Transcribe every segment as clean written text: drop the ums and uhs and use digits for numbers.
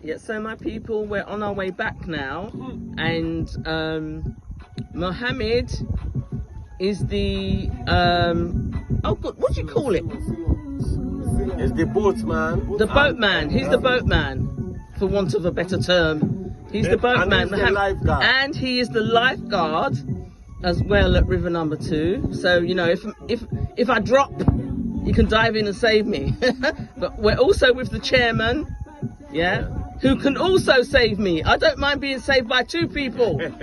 Yeah, so my people, we're on our way back now, and Mohammed is the oh good, what do you call it? It's the boatman. The boatman. He's the boatman, for want of a better term. He's the boatman, and he is the lifeguard as well at River Number 2. So you know, if I drop, you can dive in and save me. But we're also with the chairman, yeah, who can also save me. I don't mind being saved by 2 people. You're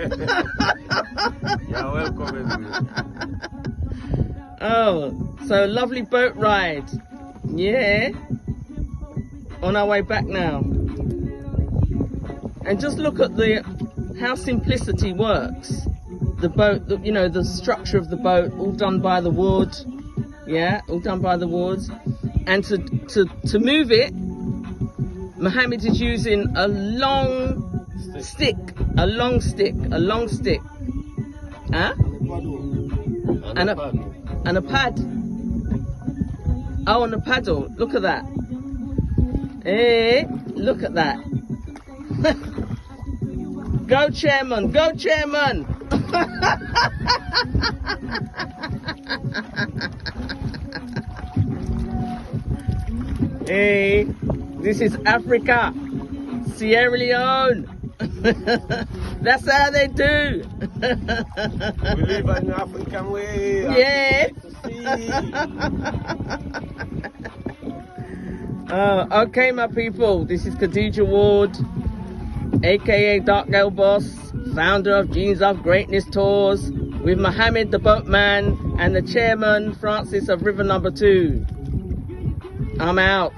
welcome. Oh, so lovely boat ride. Yeah. On our way back now. And just look at how simplicity works. The boat, you know, the structure of the boat, all done by the wood. Yeah, all done by the wood. And to move it, Mohammed is using a long stick. Huh? And a pad. Oh, and a paddle. Look at that. Hey, look at that. Go chairman, go chairman. Hey, this is Africa, Sierra Leone. That's how they do. We live an African way. Yeah. Okay, my people. This is Khadija Ward, aka Dark Girl Boss, founder of Genes of Greatness Tours, with Mohammed the boatman and the chairman Francis of River Number 2. I'm out.